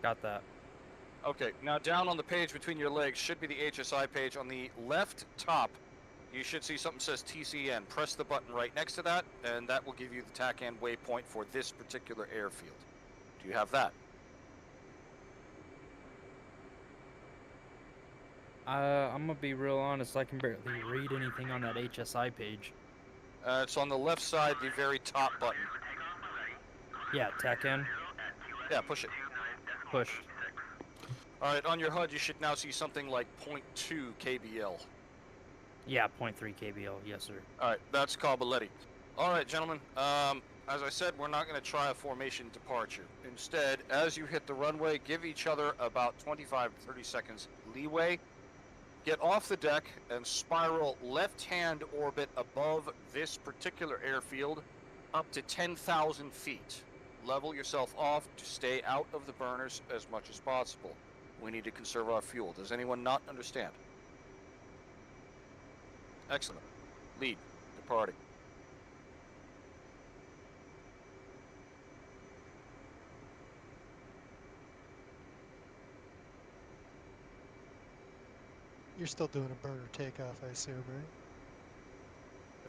Got that. Okay, now down on the page between your legs should be the HSI page. On the left top, you should see something that says TCN. Press the button right next to that, and that will give you the TACAN waypoint for this particular airfield. Do you have that? I'm gonna be real honest. I can barely read anything on that HSI page. It's on the left side, the very top button. Yeah, TACAN. Yeah, push it. Pushed. All right, on your HUD, you should now see something like 0.2 kbl. Yeah, 0.3 kbl. Yes, sir. All right, that's Cabaletti. All right, gentlemen. As I said, we're not going to try a formation departure. Instead, as you hit the runway, give each other about 25 to 30 seconds leeway. Get off the deck and spiral left-hand orbit above this particular airfield up to 10,000 feet. Level yourself off to stay out of the burners as much as possible. We need to conserve our fuel. Does anyone not understand? Excellent. Lead. Departing. You're still doing a burner takeoff, I assume, right?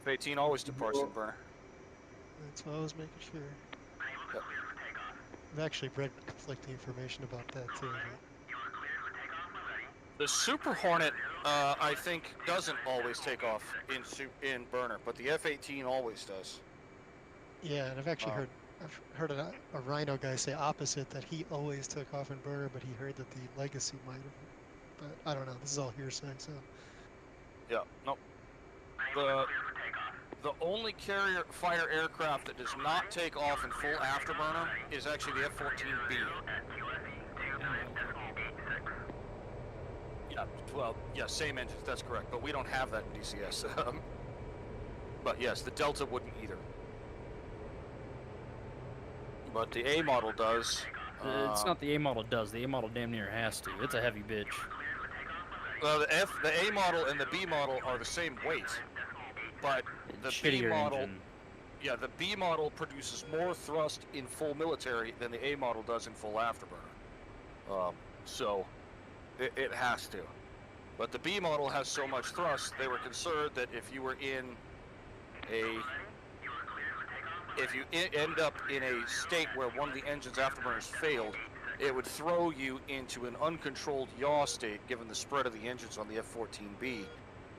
F-18 always departs in burner. That's what I was making sure. Yep. I've actually read conflicting information about that too. The Super Hornet, I think, doesn't always take off in burner, but the F-18 always does. Yeah, and I've actually heard a Rhino guy say opposite, that he always took off in burner, but he heard that the Legacy might have. But I don't know. This is all hearsay, so. Yeah, no. The only carrier fighter aircraft that does not take off in full afterburner is actually the F-14B. Yeah, well, yeah, same engines, that's correct, but we don't have that in DCS. But yes, the Delta wouldn't either. But the A model does. It's not the A model does. The A model damn near has to. It's a heavy bitch. Well, the A model and the B model are the same weight, but the B model, engine. yeah, the B model produces more thrust in full military than the A model does in full afterburner. So it has to. But the B model has so much thrust, they were concerned that if you end up in a state where one of the engine's afterburners failed, it would throw you into an uncontrolled yaw state, given the spread of the engines on the F-14B,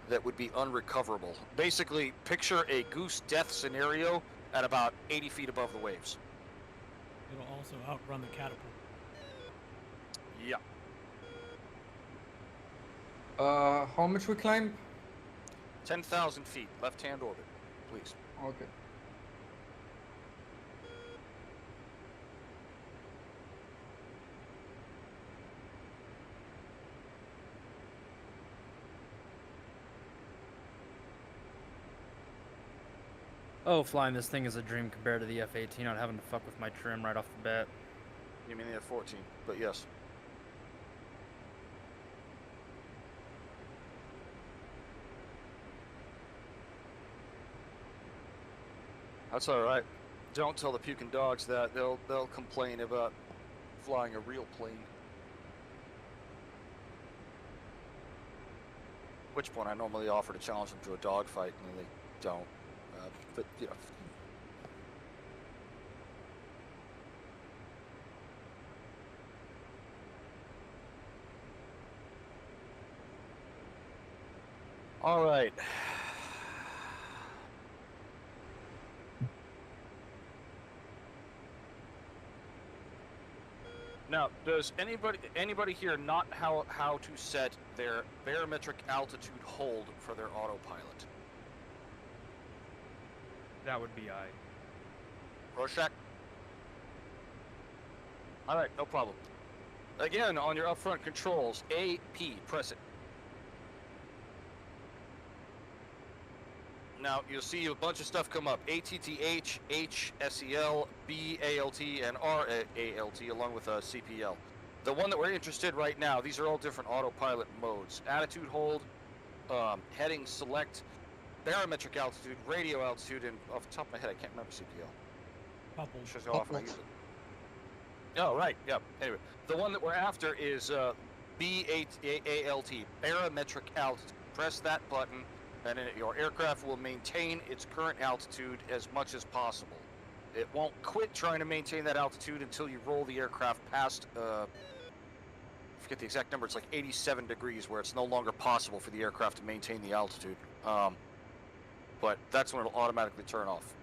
that would be unrecoverable. Basically, picture a goose death scenario at about 80 feet above the waves. It'll also outrun the catapult. Yeah. How much we climb? 10,000 feet, left-hand orbit, please. Okay. Oh, flying this thing is a dream compared to the F-18. Not having to fuck with my trim right off the bat. You mean the F-14, but yes. That's all right. Don't tell the puking dogs that. They'll complain about flying a real plane. At which point I normally offer to challenge them to a dogfight, and they don't. But you know. All right. Now, does anybody here not how to set their barometric altitude hold for their autopilot? That would be I. Rorschach? All right, no problem. Again, on your upfront controls, AP, press it. Now, you'll see a bunch of stuff come up. ATTH, H, SEL, B, ALT, and R, ALT, along with CPL. The one that we're interested right now, these are all different autopilot modes. Attitude hold, heading select, barometric altitude, radio altitude, and off the top of my head, I can't remember CPL. Couple. Shows how often I use it. Oh, right. Yeah. Anyway, the one that we're after is B8ALT, barometric altitude. Press that button, and your aircraft will maintain its current altitude as much as possible. It won't quit trying to maintain that altitude until you roll the aircraft past, I forget the exact number, it's like 87 degrees, where it's no longer possible for the aircraft to maintain the altitude. But that's when it'll automatically turn off.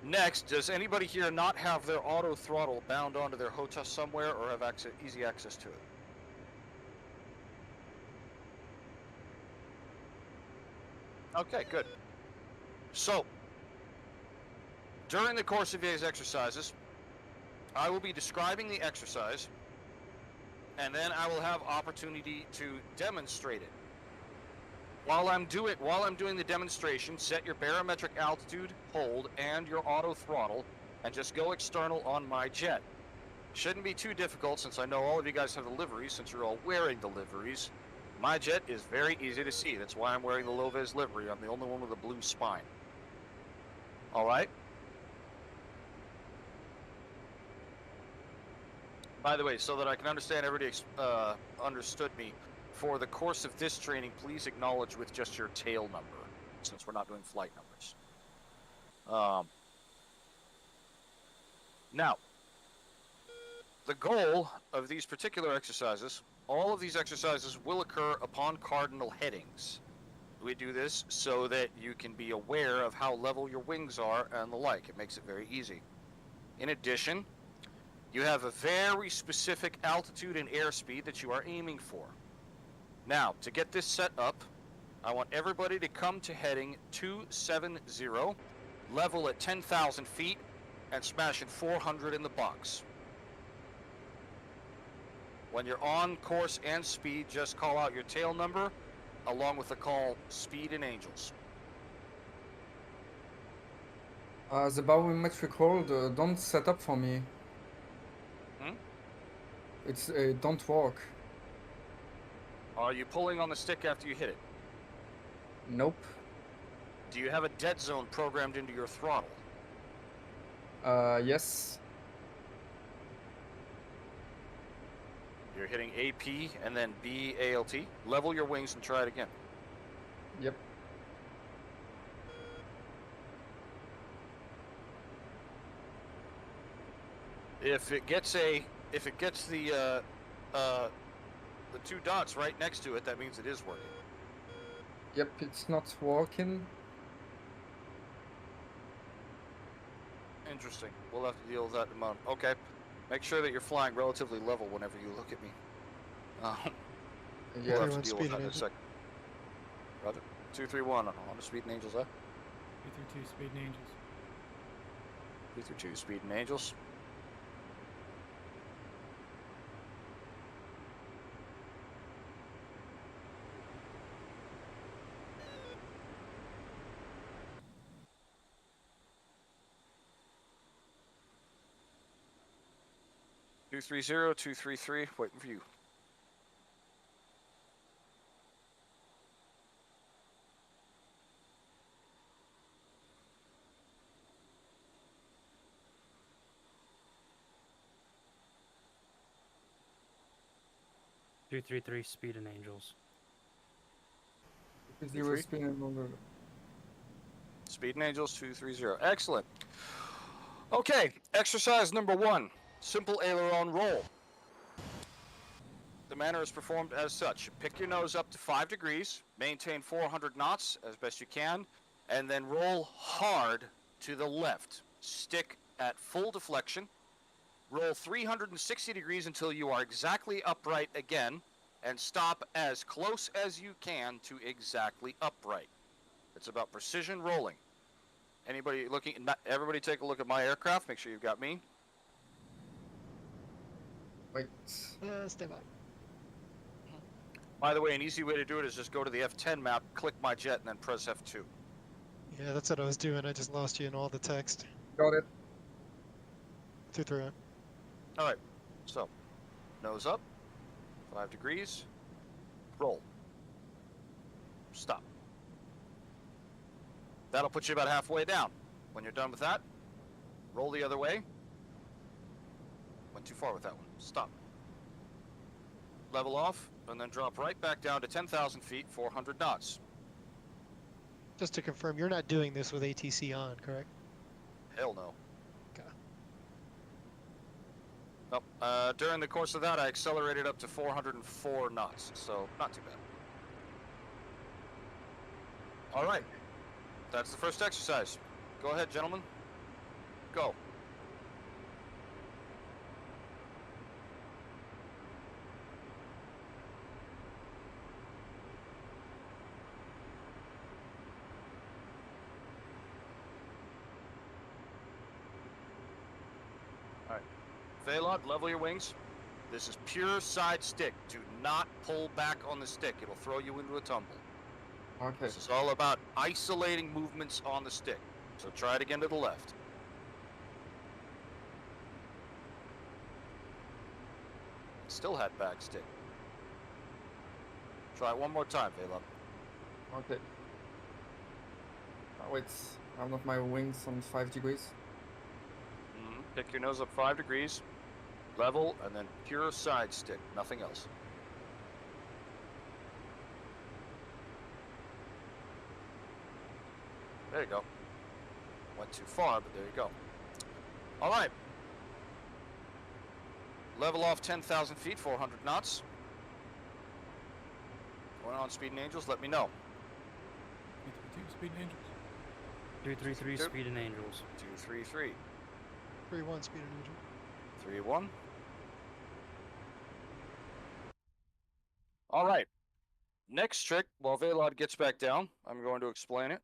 Next, does anybody here not have their auto throttle bound onto their HOTAS somewhere, or have easy access to it? Okay, good. So, during the course of these exercises, I will be describing the exercise, and then I will have opportunity to demonstrate it. While I'm doing the demonstration, set your barometric altitude, hold, and your auto throttle, and just go external on my jet. Shouldn't be too difficult since I know all of you guys have the liveries, since you're all wearing the liveries. My jet is very easy to see. That's why I'm wearing the low-vis livery. I'm the only one with a blue spine. All right? By the way, so that I can understand everybody understood me, for the course of this training, please acknowledge with just your tail number, since we're not doing flight numbers. Now, the goal of these particular exercises, all of these exercises will occur upon cardinal headings. We do this so that you can be aware of how level your wings are and the like. It makes it very easy. In addition, you have a very specific altitude and airspeed that you are aiming for. Now, to get this set up, I want everybody to come to heading 270, level at 10,000 feet, and smashing 400 in the box. When you're on course and speed, just call out your tail number, along with the call speed and angels. The barometric hold don't set up for me. It's don't work. Are you pulling on the stick after you hit it? Nope. Do you have a dead zone programmed into your throttle? Yes. You're hitting AP and then BALT. Level your wings and try it again. Yep. If it gets the two dots right next to it, that means it is working. Yep, it's not working. Interesting. We'll have to deal with that in a moment. Okay. Make sure that you're flying relatively level whenever you look at me. We'll Yeah. have to deal with Speed that in a and second. Roger. 231 on the speed and angels, 332 speed and angels. 332 speed and angels. Two 233, waiting for you. .233 speed and angels. 0 speed and angels. Speed and angels 230. Excellent. Okay, exercise number 1. Simple aileron roll. The manner is performed as such. Pick your nose up to 5 degrees, maintain 400 knots as best you can, and then roll hard to the left. Stick at full deflection. Roll 360 degrees until you are exactly upright again, and stop as close as you can to exactly upright. It's about precision rolling. Anybody looking? Everybody take a look at my aircraft. Make sure you've got me. Wait. Stay by. By the way, an easy way to do it is just go to the F10 map, click my jet, and then press F2. Yeah, that's what I was doing. I just lost you in all the text. Got it. 231. All right, so nose up, 5 degrees, roll, stop. That'll put you about halfway down. When you're done with that, roll the other way, went too far with that one. Stop. Level off, and then drop right back down to 10,000 feet, 400 knots. Just to confirm, you're not doing this with ATC on, correct? Hell no. Okay. Nope. During the course of that, I accelerated up to 404 knots, so not too bad. All right. That's the first exercise. Go ahead, gentlemen. Go. Veilot, level your wings. This is pure side stick. Do not pull back on the stick. It'll throw you into a tumble. Okay. This is all about isolating movements on the stick. So try it again to the left. Still had back stick. Try it one more time, Veilot. Okay. Oh, wait. I'm not my wings on 5 degrees. Pick your nose up 5 degrees. Level, and then pure side stick. Nothing else. There you go. Went too far, but there you go. All right. Level off 10,000 feet, 400 knots. Going on Speed and Angels, let me know. 332 Speed and Angels. 233 Speed and Angels. 233. 3-1 speed and angel. 3-1. All right. Next trick, while Veilot gets back down, I'm going to explain it,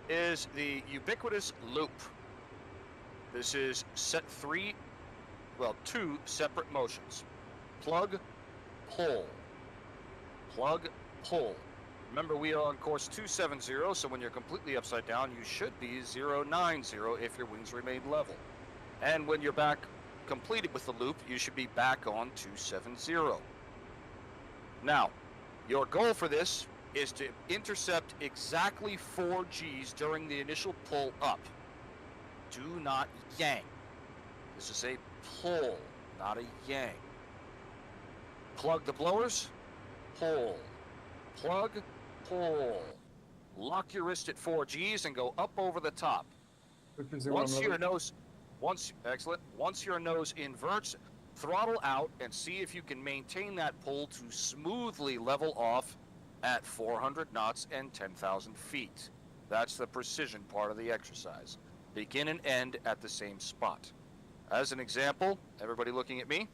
is the ubiquitous loop. This is two separate motions. Plug, pull. Plug, pull. Remember, we are on course 270, so when you're completely upside down, you should be 090 if your wings remain level. And when you're back completed with the loop, you should be back on 270. Now, your goal for this is to intercept exactly 4 Gs during the initial pull up. Do not yank. This is a pull, not a yank. Plug the blowers, pull. Plug, pull. Lock your wrist at 4 Gs and go up over the top. Once your nose inverts, throttle out and see if you can maintain that pull to smoothly level off at 400 knots and 10,000 feet. That's the precision part of the exercise. Begin and end at the same spot. As an example, everybody looking at me,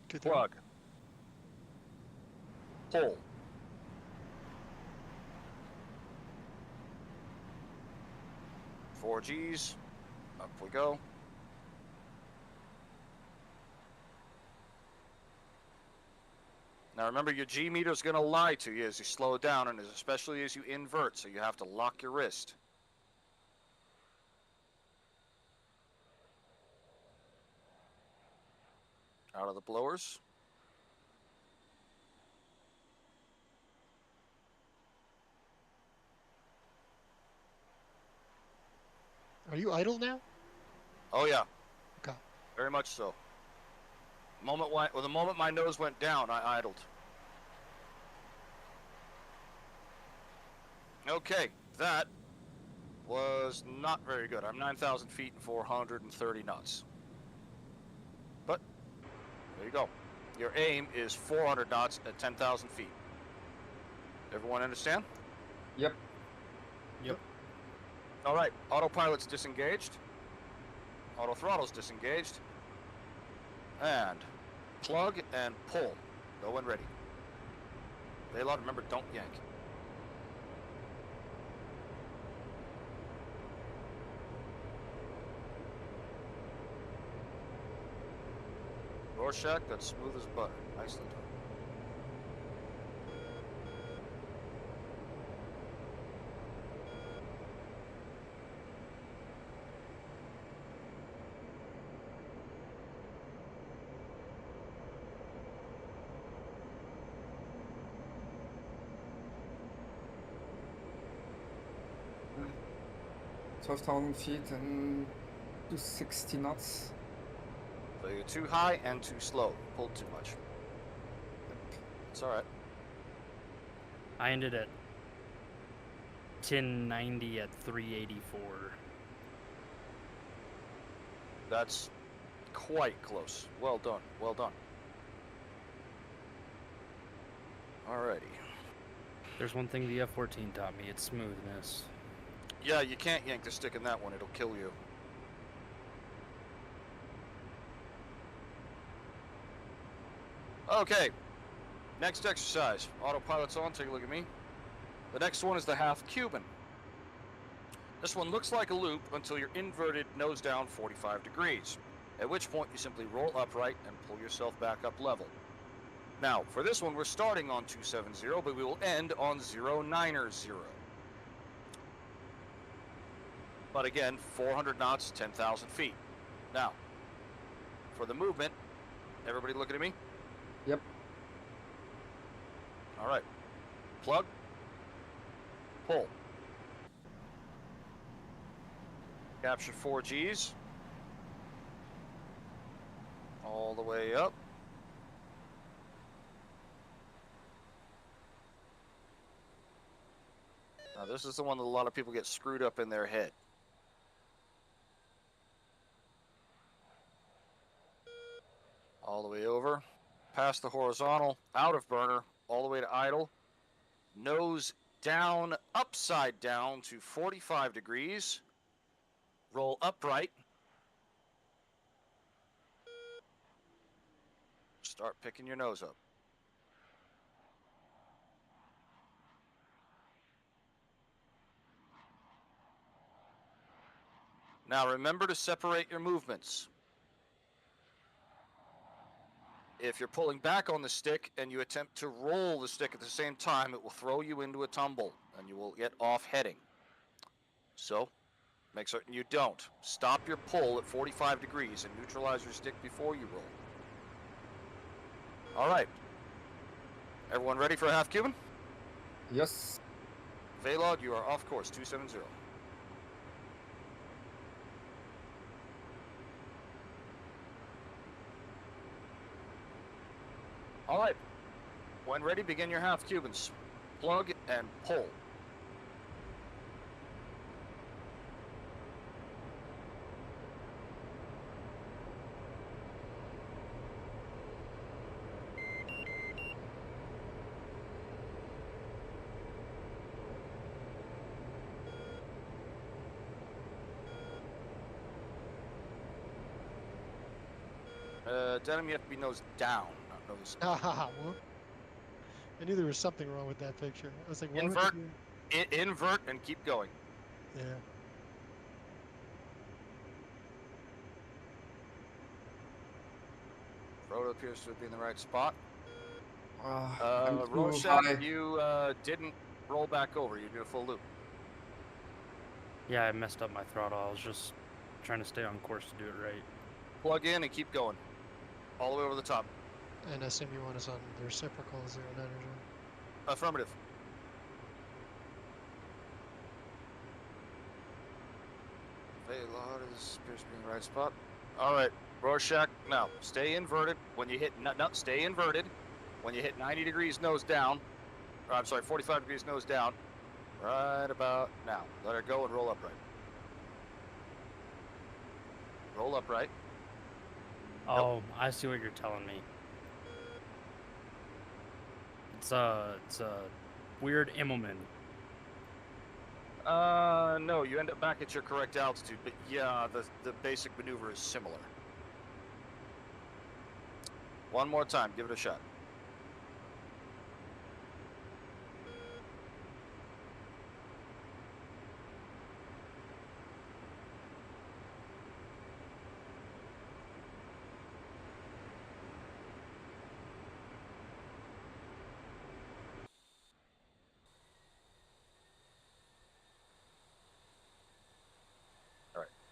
Good throw. plug, pull. Four Gs, up we go. Now remember, your G meter is going to lie to you as you slow down, and especially as you invert, so you have to lock your wrist. Out of the blowers. Are you idle now? Oh yeah. Okay. Very much so. The moment my nose went down, I idled. Okay, that was not very good. I'm 9,000 feet and 430 knots. But there you go. Your aim is 400 knots at 10,000 feet. Everyone understand? Yep. Yep. All right, autopilot's disengaged. Auto throttle's disengaged. And plug and pull. Go when ready. Veilot, remember, don't yank. Rorschach, that's smooth as butter. Nicely done. 12,000 feet and 260 knots. So you're too high and too slow. Pulled too much. It's alright. I ended at 1090 at 384. That's quite close. Well done. Well done. Alrighty. There's one thing the F-14 taught me, it's smoothness. Yeah, you can't yank the stick in that one. It'll kill you. Okay. Next exercise. Autopilot's on. Take a look at me. The next one is the half Cuban. This one looks like a loop until you're inverted nose down 45 degrees, at which point you simply roll upright and pull yourself back up level. Now, for this one, we're starting on 270, but we will end on 090. But again, 400 knots, 10,000 feet. Now, for the movement, everybody looking at me? Yep. All right. Plug. Pull. Capture 4 Gs. All the way up. Now this is the one that a lot of people get screwed up in their head. All the way over. Past the horizontal, out of burner, all the way to idle. Nose down, upside down to 45 degrees. Roll upright. Start picking your nose up. Now remember to separate your movements. If you're pulling back on the stick and you attempt to roll the stick at the same time, it will throw you into a tumble and you will get off heading. So, make certain you don't. Stop your pull at 45 degrees and neutralize your stick before you roll. All right. Everyone ready for a half Cuban? Yes. Veylog, you are off course, 270. All right. When ready, begin your half Cubans. Plug and pull. Denim, you have to be nose down, not nose up. Haha, whoop. I knew there was something wrong with that picture. I was like, what Invert. would you do? Invert and keep going. Yeah. Rotor appears to be in the right spot. I'm too Rorschach, high. you didn't roll back over. You did a full loop. Yeah, I messed up my throttle. I was just trying to stay on course to do it right. Plug in and keep going. All the way over the top. And I assume you want us on the reciprocal 09 or Affirmative. Veylog appears to be in the right spot. All right, Rorschach. Now stay inverted. When you hit stay inverted. When you hit 90 degrees nose down. Or, I'm sorry, 45 degrees nose down. Right about now. Let her go and roll upright. Roll upright. Oh, I see what you're telling me. It's a weird Immelman. No, you end up back at your correct altitude, but yeah, the basic maneuver is similar. One more time, give it a shot.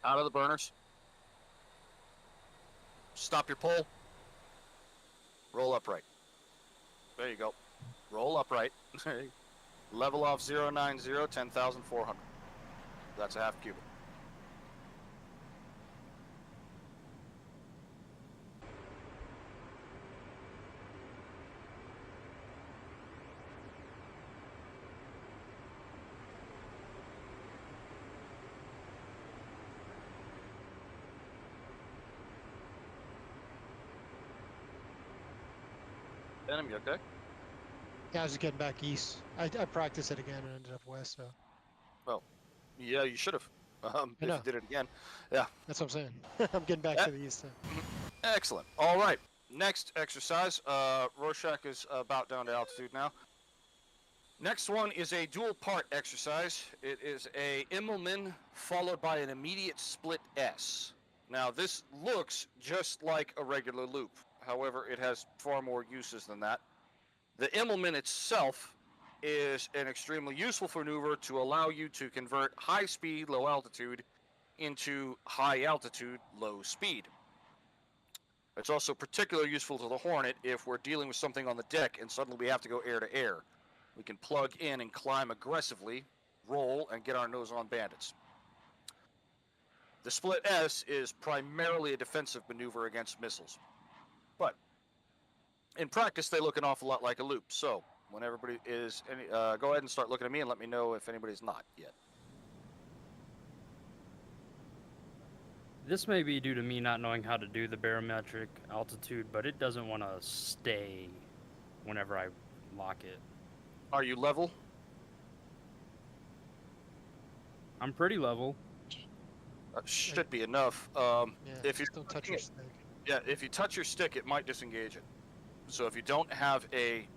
Out of the burners. Stop your pull. Roll upright. There you go. Roll upright. Level off 090, 10,400. That's a half Cuban. Venom, you okay? Yeah, I was just getting back east. I practiced it again and ended up west, so. Well, yeah, you should have. I If know. you did it again. Yeah. That's what I'm saying. I'm getting back Eh, to the east. Excellent. All right. Next exercise. Rorschach is about down to altitude now. Next one is a dual part exercise. It is a Immelman followed by an immediate split S. Now this looks just like a regular loop. However, it has far more uses than that. The Immelman itself is an extremely useful maneuver to allow you to convert high speed, low altitude into high altitude, low speed. It's also particularly useful to the Hornet if we're dealing with something on the deck and suddenly we have to go air to air. We can plug in and climb aggressively, roll, and get our nose on bandits. The split S is primarily a defensive maneuver against missiles. But in practice, they look an awful lot like a loop. So when everybody is, go ahead and start looking at me and let me know if anybody's not yet. This may be due to me not knowing how to do the barometric altitude, but it doesn't want to stay whenever I lock it. Are you level? I'm pretty level. Should be enough. Yeah, if you don't touch your stick. Yeah, if you touch your stick, it might disengage it. So if you don't have a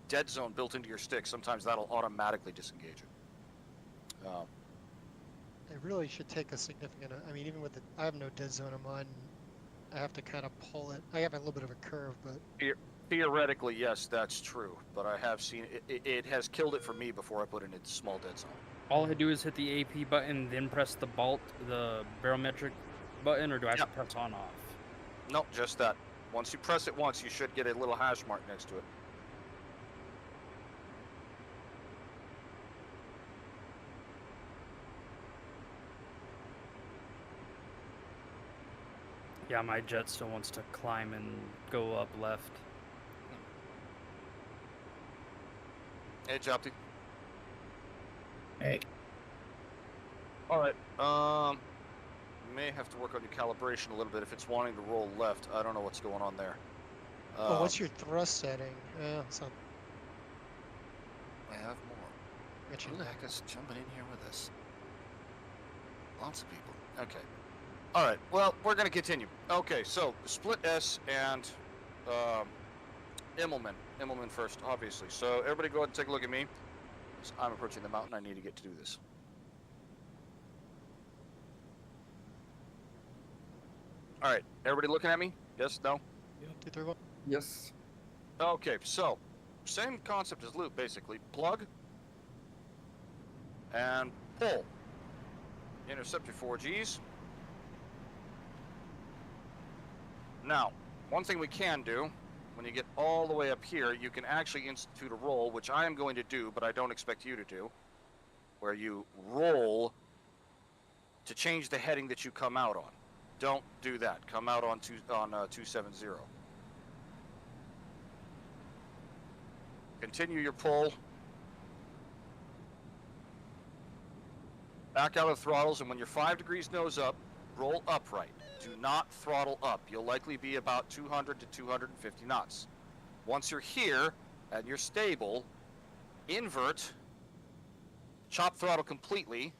dead zone built into your stick, sometimes that'll automatically disengage it. It really should take a significant. I mean, even with the, I have no dead zone on mine. I have to kind of pull it. I have a little bit of a curve, but Theoretically, yes, that's true. But I have seen it has killed it for me before I put it in its small dead zone. All I do is hit the AP button, then press the barometric button, or do I have to press on off? Nope, just that. Once you press it once, you should get a little hash mark next to it. Yeah, my jet still wants to climb and go up left. Hey, Jopti. Hey. All right. May have to work on your calibration a little bit if it's wanting to roll left. I don't know what's going on there. what's your thrust setting? It's not. I have more. Mention Who the that. heck is jumping in here with us? Lots of people. Okay. All right. Well, we're going to continue. Okay, so split S and Immelman. Immelman first, obviously. So everybody go ahead and take a look at me. I'm approaching the mountain. I need to get to do this. All right. Everybody looking at me? Yes? No? 2, 3, 1. Yes. Okay, so same concept as loop, basically. Plug and pull. Intercept your 4Gs. Now, one thing we can do, when you get all the way up here, you can actually institute a roll, which I am going to do, but I don't expect you to do, where you roll to change the heading that you come out on. Don't do that. Come out on 270. Continue your pull. Back out of the throttles, and when you're 5 degrees nose up, roll upright. Do not throttle up. You'll likely be about 200 to 250 knots. Once you're here and you're stable, invert, chop throttle completely,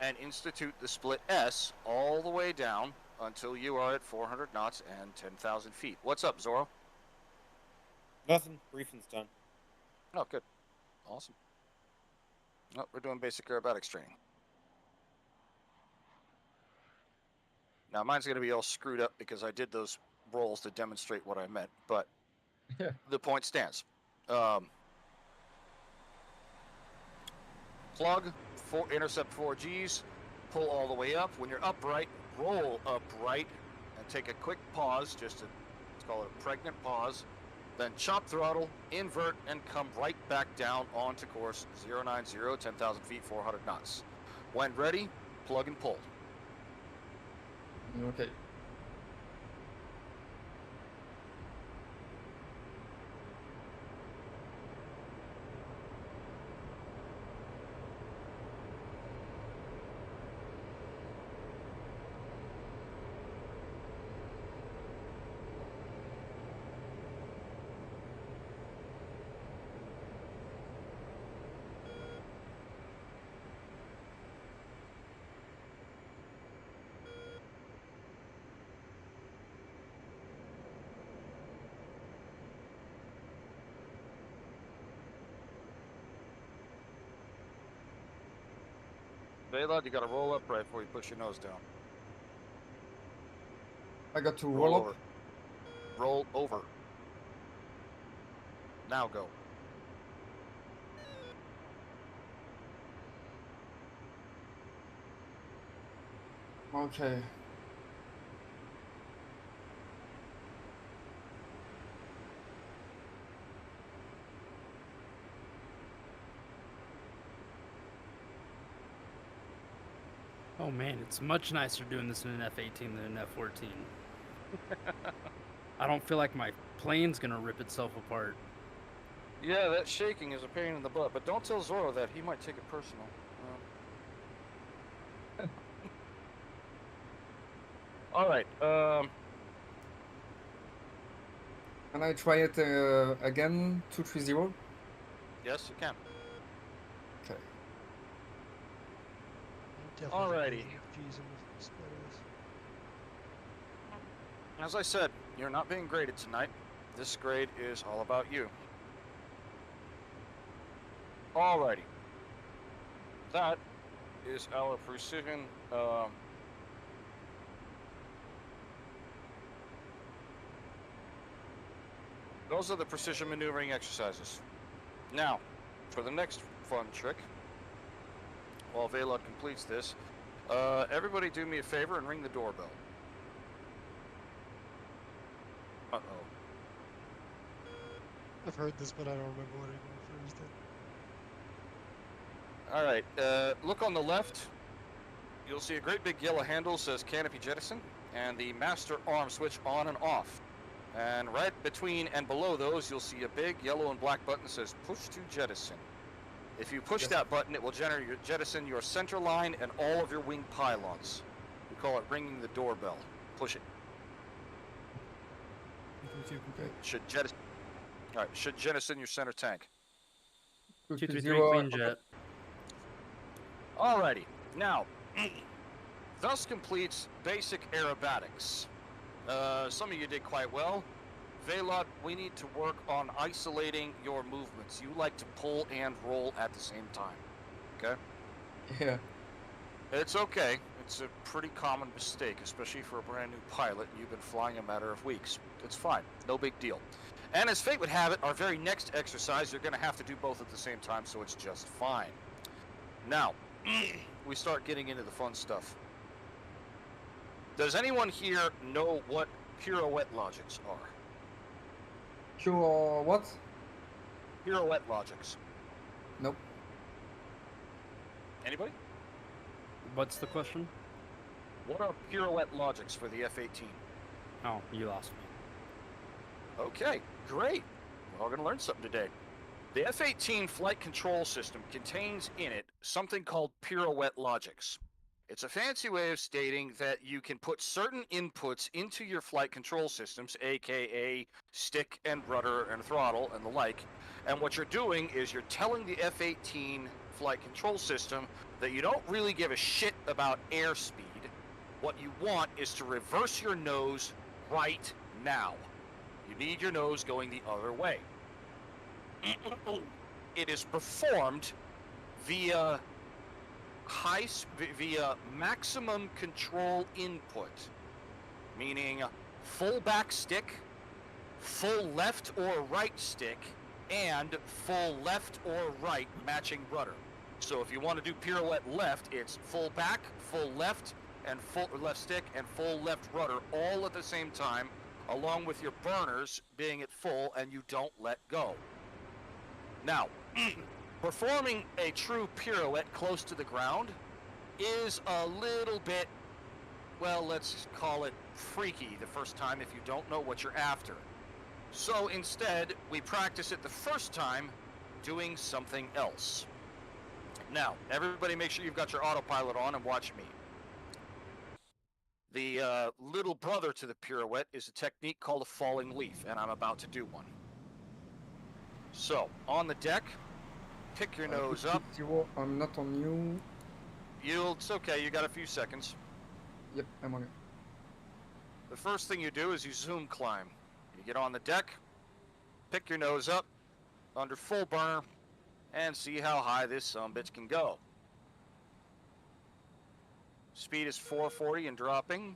and institute the split S all the way down until you are at 400 knots and 10,000 feet. What's up, Zorro? Nothing. Briefing's done. Oh, good. Awesome. Oh, we're doing basic aerobatics training. Now, mine's going to be all screwed up because I did those rolls to demonstrate what I meant, but the point stands. Plug, intercept 4Gs, pull all the way up. When you're upright, roll upright, and take a quick pause, let's call it a pregnant pause. Then chop throttle, invert, and come right back down onto course 090, 10,000 feet, 400 knots. When ready, plug and pull. Okay. Veylod, you gotta roll up right before you push your nose down. I got to Roll roll over. up. Roll over. Now go. Okay. Oh man, it's much nicer doing this in an F-18 than an F-14. I don't feel like my plane's gonna rip itself apart. Yeah, that shaking is a pain in the butt, but don't tell Zorro that. He might take it personal. All right. Can I try it again? 230? Yes, you can. Okay. Alrighty. Jesus. As I said, you're not being graded tonight. This grade is all about you. Alrighty. That is our precision. Those are the precision maneuvering exercises. Now, for the next fun trick, while Veylod completes this, everybody do me a favor and ring the doorbell. Uh-oh. I've heard this, but I don't remember what it refers to. Alright, look on the left. You'll see a great big yellow handle says canopy jettison, and the master arm switch on and off. And right between and below those, you'll see a big yellow and black button that says push to jettison. If you push that button, it will jettison your center line and all of your wing pylons. We call it ringing the doorbell. Push it. 332, okay. Should jettison. Alright, should jettison your center tank. 233 clean jet. Alrighty, now, thus completes basic aerobatics. Some of you did quite well. Veylod, we need to work on isolating your movements. You like to pull and roll at the same time, okay? Yeah. It's okay. It's a pretty common mistake, especially for a brand new pilot, and you've been flying a matter of weeks. It's fine, no big deal. And as fate would have it, our very next exercise, you're gonna have to do both at the same time, so it's just fine. Now, we start getting into the fun stuff. Does anyone here know what pirouette logics are? Pure what? Pirouette logics. Nope. Anybody? What's the question? What are pirouette logics for the F-18? Oh, you lost me. Okay, great. We're all going to learn something today. The F-18 flight control system contains in it something called pirouette logics. It's a fancy way of stating that you can put certain inputs into your flight control systems, aka stick and rudder and throttle and the like, and what you're doing is you're telling the F-18 flight control system that you don't really give a shit about airspeed. What you want is to reverse your nose right now. You need your nose going the other way. It is performed via via maximum control input, meaning full back stick, full left or right stick, and full left or right matching rudder. So if you want to do pirouette left, it's full back, full left, and full left stick, and full left rudder all at the same time, along with your burners being at full and you don't let go. Now, performing a true pirouette close to the ground is a little bit, well, let's call it freaky the first time if you don't know what you're after. So instead, we practice it the first time doing something else. Now, everybody make sure you've got your autopilot on and watch me. The little brother to the pirouette is a technique called a falling leaf, and I'm about to do one. So, on the deck, pick your nose up. Zero, I'm not on you. It's okay, you got a few seconds. Yep, I'm on it. The first thing you do is you zoom climb. You get on the deck, pick your nose up, under full burner, and see how high this sumbitch can go. Speed is 440 and dropping.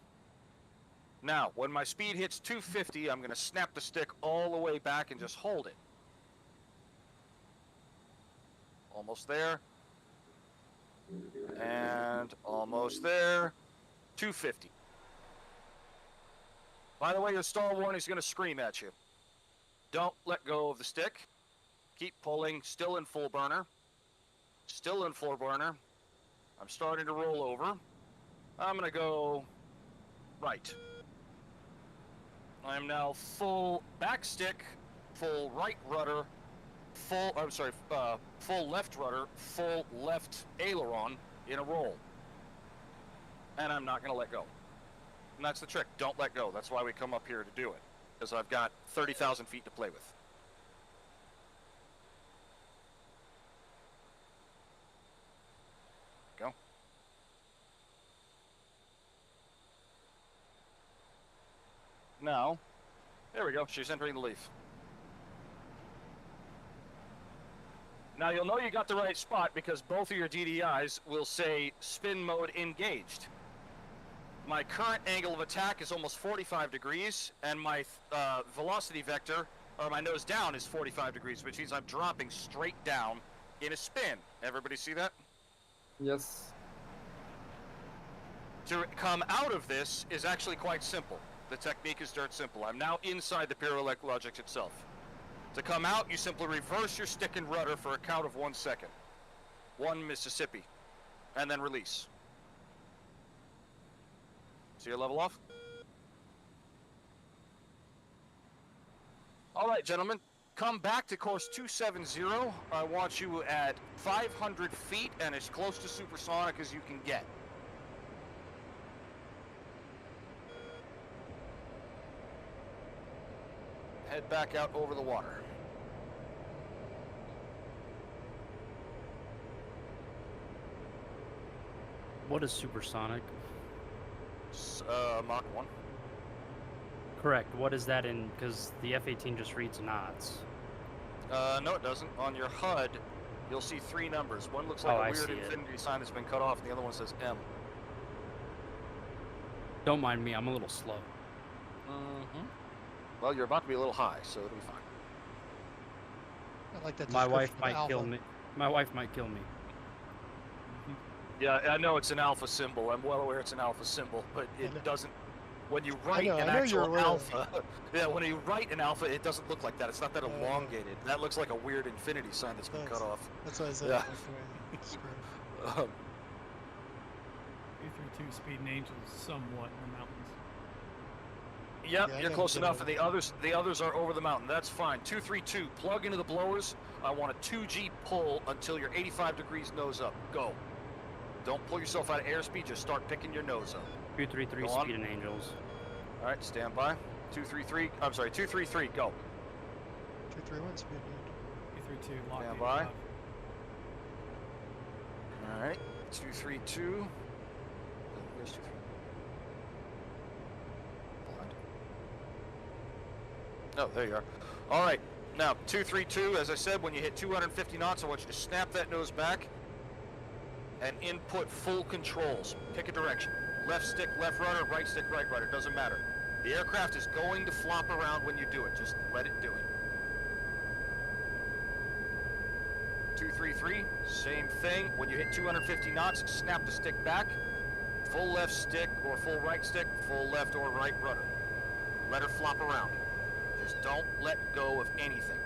Now, when my speed hits 250, I'm going to snap the stick all the way back and just hold it. Almost there. And almost there. 250. By the way, your stall warning is going to scream at you. Don't let go of the stick. Keep pulling, still in full burner. Still in full burner. I'm starting to roll over. I'm going to go right. I'm now full back stick, full right rudder, full left rudder, full left aileron in a roll. And I'm not going to let go. And that's the trick. Don't let go. That's why we come up here to do it. Because I've got 30,000 feet to play with. Go. Now, there we go. She's entering the leaf. Now you'll know you got the right spot because both of your DDIs will say spin mode engaged. My current angle of attack is almost 45 degrees, and my velocity vector, or my nose down, is 45 degrees, which means I'm dropping straight down in a spin. Everybody see that? Yes. To come out of this is actually quite simple. The technique is dirt simple. I'm now inside the Pyrolect Logics itself. To come out, you simply reverse your stick and rudder for a count of 1 second. 1 Mississippi. And then release. See your level off? All right, gentlemen. Come back to course 270. I want you at 500 feet and as close to supersonic as you can get. Head back out over the water. What is supersonic? Mach 1. Correct. What is that in? Because the F-18 just reads knots. No, it doesn't. On your HUD, you'll see 3 numbers. One looks like Oh, a I weird see it. infinity sign that's been cut off, and the other one says M. Don't mind me. I'm a little slow. Mm-hmm. Well, you're about to be a little high, so it'll be fine. I like that. My wife description of might kill alpha. me. My wife might kill me. Yeah, I know it's an alpha symbol. I'm well aware it's an alpha symbol, but I know. it doesn't. When you write know- an I know you're actual aware of alpha, yeah, when you write an alpha, it doesn't look like that. It's not that Uh, elongated. That looks like a weird infinity sign that's been cut off. That's why I said Yeah. I like the way you described it. 232 Speed and Angels somewhat in the mountains. Yep, Yeah, I you're gotta close get enough, over and the others are over the mountain. That's fine. 232, plug into the blowers. I want a 2G pull until you're 85 degrees nose up. Go. Don't pull yourself out of airspeed. Just start picking your nose up. 233 Go on. Speed and Angels. All right, stand by. 233. I'm sorry, 233. Go. 231 speed range. 232 lock. Stand by. 85. All right, 232. Where's 233? Blind. Oh, there you are. All right, now 232. As I said, when you hit 250 knots, I want you to snap that nose back and input full controls. Pick a direction. Left stick, left rudder, right stick, right rudder. Doesn't matter. The aircraft is going to flop around when you do it. Just let it do it. 233, same thing. When you hit 250 knots, snap the stick back. Full left stick or full right stick, full left or right rudder. Let her flop around. Just don't let go of anything.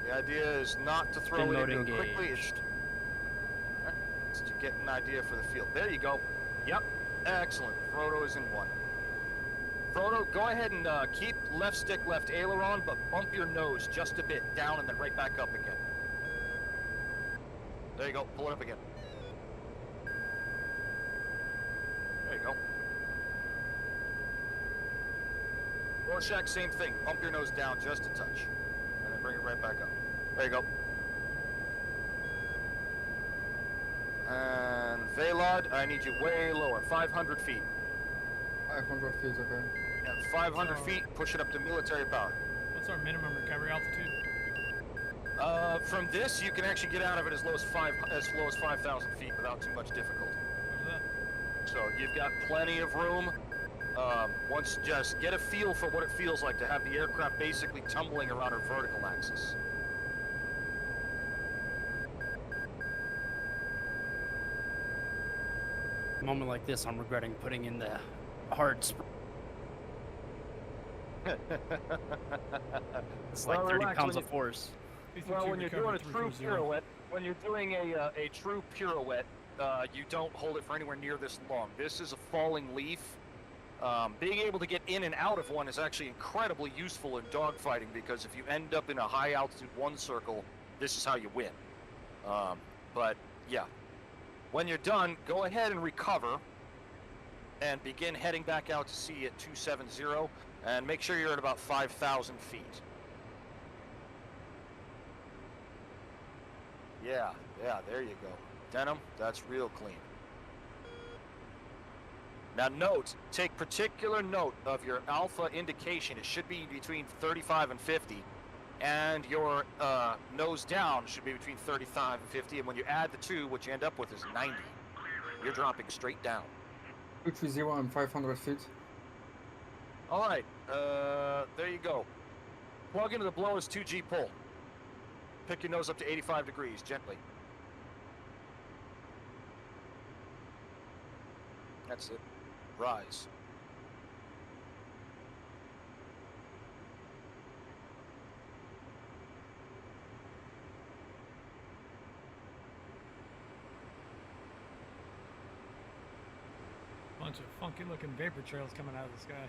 The idea is not to throw Spin it mode into it quickly. It's, engaged. it's to get an idea for the field. There you go. Yep. Excellent. Frodo is in 1. Frodo, go ahead and keep left stick, left aileron, but bump your nose just a bit down and then right back up again. There you go. Pull it up again. There you go. Rorschach, same thing. Bump your nose down just a touch. And then bring it right back up. There you go. And Velod, I need you way lower. 500 feet. 500 feet, okay. Yeah, 500 feet, push it up to military power. What's our minimum recovery altitude? From this, you can actually get out of it as low as 5,000 feet without too much difficulty. Where's that? So you've got plenty of room. Once just get a feel for what it feels like to have the aircraft basically tumbling around her vertical axis. A moment like this, I'm regretting putting in the hard It's like Well, 30 relax, pounds when of force. Well, when you're doing a true 340. pirouette, when you're doing a true pirouette, you don't hold it for anywhere near this long. This is a falling leaf. Being able to get in and out of one is actually incredibly useful in dogfighting because if you end up in a high altitude one circle, this is how you win. But yeah, when you're done, go ahead and recover and begin heading back out to sea at 270 and make sure you're at about 5,000 feet. Yeah, there you go. Denim, that's real clean. Now note, take particular note of your alpha indication. It should be between 35 and 50. And your nose down should be between 35 and 50. And when you add the two, what you end up with is 90. You're dropping straight down. 230 and 500 feet. All right, there you go. Plug into the blower's 2G pull. Pick your nose up to 85 degrees, gently. That's it. Rise. Bunch of funky looking vapor trails coming out of the sky.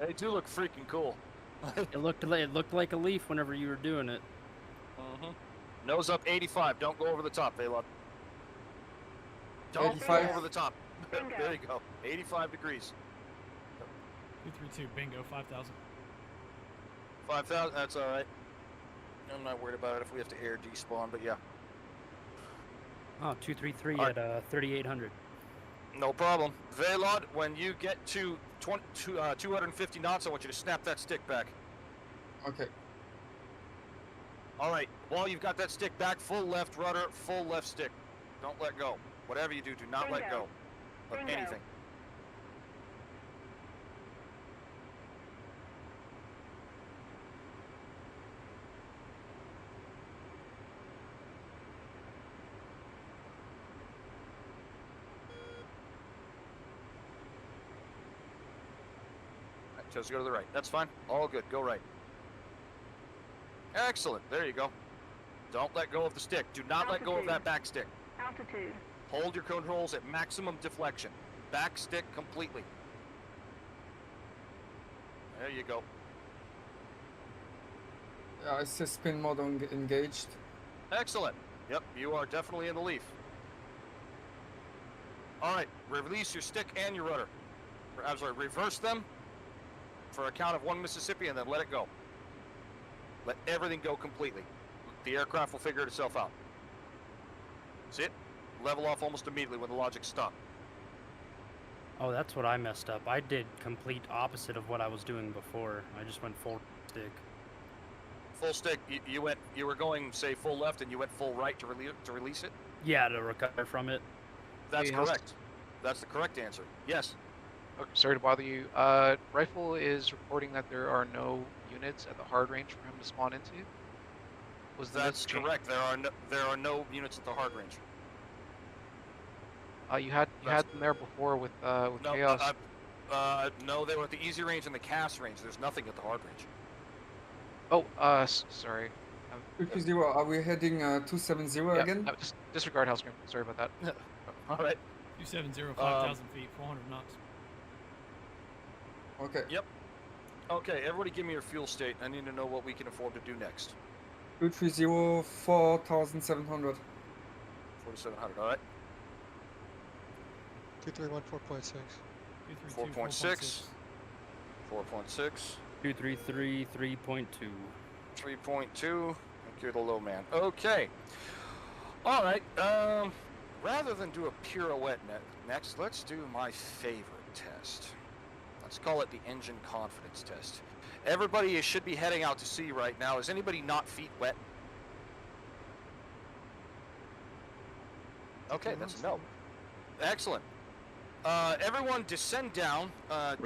They do look freaking cool. It looked like a leaf whenever you were doing it. Nose up 85. Don't go over the top, Vela. Don't 85. go over the top. There you go. 85 degrees. 232, bingo, 5,000. 5,000. That's all right. I'm not worried about it if we have to air despawn, but yeah. Oh, 233 All right. at 3,800. No problem. Velod, when you get to 250 knots, I want you to snap that stick back. Okay. All right. While you've got that stick back, full left rudder, full left stick. Don't let go. Whatever you do, do not let go of anything. Just go to the right. That's fine. All good. Go right. Excellent. There you go. Don't let go of the stick. Do not let go of that back stick. Altitude. Hold your controls at maximum deflection. Back stick completely. There you go. I see spin mode engaged. Excellent. Yep, you are definitely in the leaf. All right, release your stick and your rudder. I'm sorry, reverse them for a count of 1 Mississippi and then let it go. Let everything go completely. The aircraft will figure itself out. See it? Level off almost immediately when the logic stops. Oh, that's what I messed up. I did complete opposite of what I was doing before. I just went full stick. Full stick, you were going, say, full left and you went full right to release it? Yeah, to recover from it. That's Hey, how's- correct. That's the correct answer. Yes. Okay, sorry to bother you. Rifle is reporting that there are no units at the hard range for him to spawn into. Was That's this changed? correct. There are no units at the hard range. You had That's- them there before with No, chaos. no, they were at the easy range and the cast range. There's nothing at the hard range. Oh, sorry. 230, are we heading 270 Yeah, again? no, just disregard Hellscream. Sorry about that. All right. 270, 5,000 feet, 400 knots. Okay. Okay, everybody give me your fuel state. I need to know what we can afford to do next. 230, 4,700. 4,700, all right? 231, 4.6. 232, 4.6. 4.6. 233, 3.2. 3.2. You're the low man. Okay. All right. Rather than do a pirouette next, let's do my favorite test. Let's call it the engine confidence test. Everybody should be heading out to sea right now. Is anybody not feet wet? Okay, Okay, that's a that's no. Excellent. Everyone descend down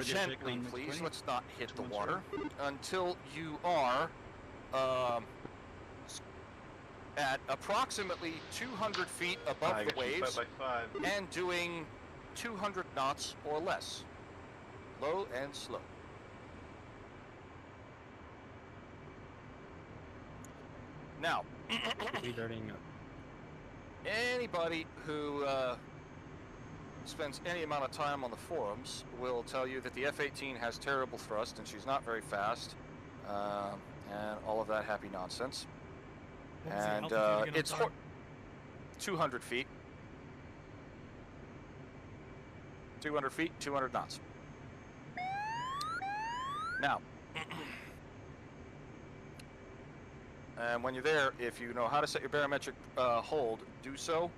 gently, please. Let's not hit the water until you are at approximately 200 feet above the waves and doing 200 knots or less. Low and slow. Now, Darting up. anybody who spends any amount of time on the forums will tell you that the F-18 has terrible thrust and she's not very fast, and all of that happy nonsense. What was the And altitude again? I'm it's sorry. 200 feet. 200 feet, 200 knots. Now, and when you're there, if you know how to set your barometric hold, do so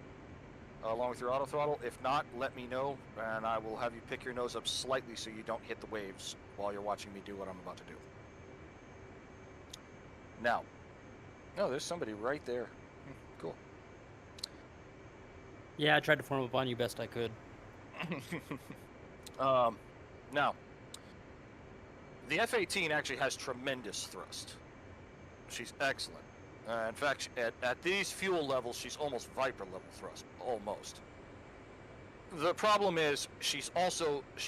along with your auto throttle. If not, let me know, and I will have you pick your nose up slightly so you don't hit the waves while you're watching me do what I'm about to do. Now, no, there's somebody right there. Cool. Yeah, I tried to form up on you best I could. Now, the F-18 actually has tremendous thrust. She's excellent. In fact, at these fuel levels, she's almost Viper level thrust, almost. The problem is, she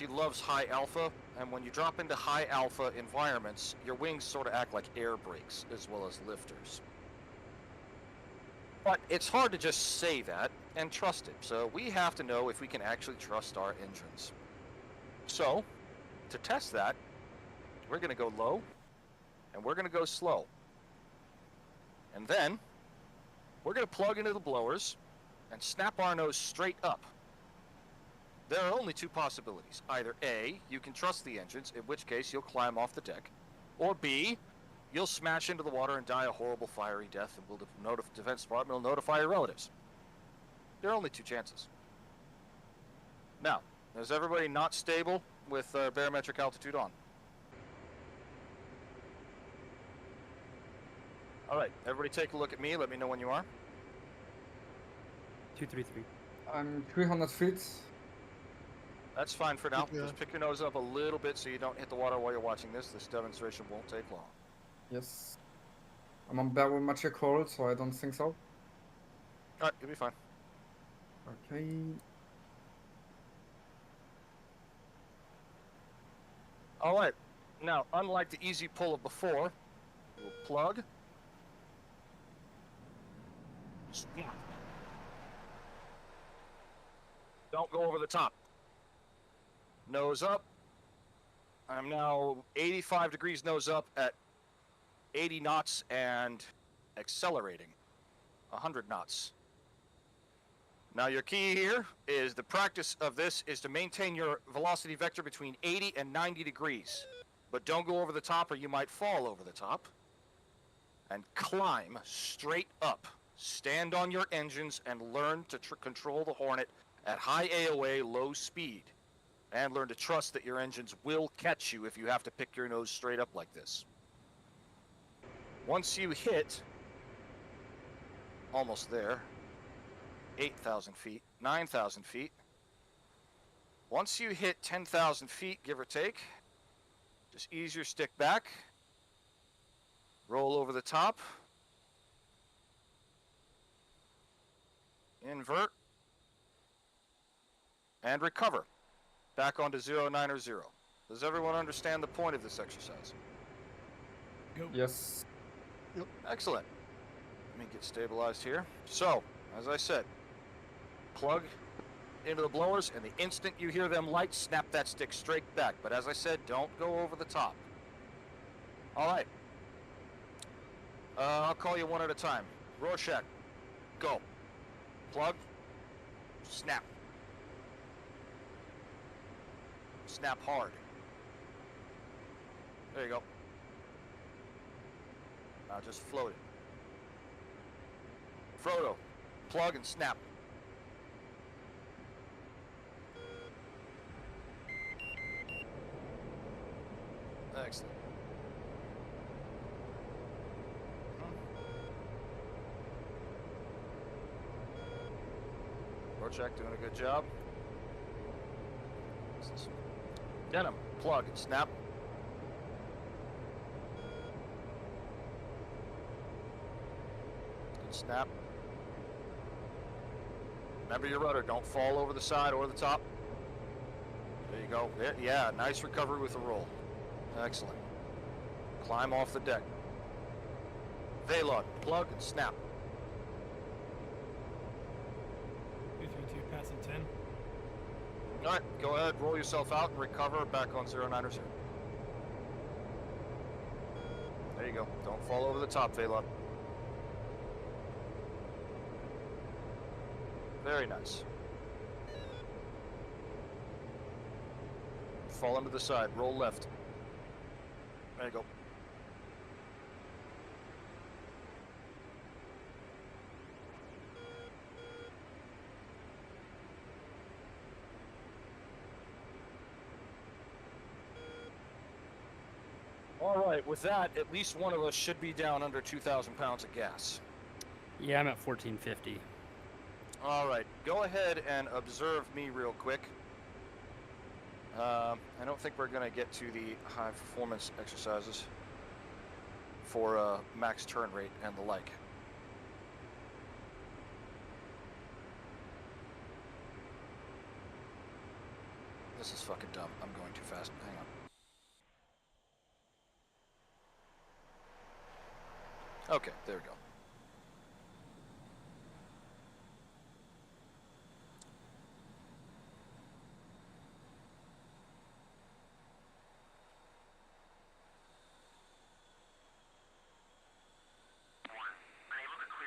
loves high alpha, and when you drop into high alpha environments, your wings sort of act like air brakes as well as lifters. But it's hard to just say that and trust it, so we have to know if we can actually trust our engines. So, to test that, we're going to go low, and we're going to go slow. And then, we're going to plug into the blowers and snap our nose straight up. There are only two possibilities. Either A, you can trust the engines, in which case you'll climb off the deck, or B, you'll smash into the water and die a horrible fiery death, and the Defense Department will notify your relatives. There are only two chances. Now, is everybody not stable with barometric altitude on? All right, everybody take a look at me. Let me know when you are. 233. I'm 300 feet. That's fine for now. Yeah. Just pick your nose up a little bit so you don't hit the water while you're watching this. This demonstration won't take long. Yes. I'm on barometric hold, so I don't think so. All right, you'll be fine. Okay. All right. Now, unlike the easy pull of before, we'll plug. Snap. Don't go over the top. Nose up. I'm now 85 degrees nose up at 80 knots and accelerating 100 knots. Now your key here is the practice of this is to maintain your velocity vector between 80 and 90 degrees. But don't go over the top or you might fall over the top. And climb straight up. Stand on your engines and learn to control the Hornet at high AOA, low speed. And learn to trust that your engines will catch you if you have to pick your nose straight up like this. Once you hit, almost there, 8,000 feet, 9,000 feet. Once you hit 10,000 feet, give or take, just ease your stick back, roll over the top, invert, and recover. Back onto 090. Does everyone understand the point of this exercise? Go. Yes. Excellent. Let me get stabilized here. So, as I said, plug into the blowers, and the instant you hear them light, snap that stick straight back. But as I said, don't go over the top. All right. I'll call you one at a time. Rorschach, go. Plug, snap. Snap hard. There you go. Now just float it. Frodo, plug and snap. Excellent. check, doing a good job. Denim, plug, snap. Good snap. Remember your rudder, don't fall over the side or the top. There you go. Yeah, nice recovery with the roll. Excellent. Climb off the deck. Vlog, plug and snap. 232 passing 10. Alright, go ahead, roll yourself out and recover back on 090. There you go. Don't fall over the top, Vlog. Very nice. Fall into the side, roll left. There you go. All right, with that, at least one of us should be down under 2,000 pounds of gas. Yeah, I'm at 1450. All right, go ahead and observe me real quick. I don't think we're going to get to the high performance exercises for max turn rate and the like. This is fucking dumb. I'm going too fast. Hang on. Okay, there we go.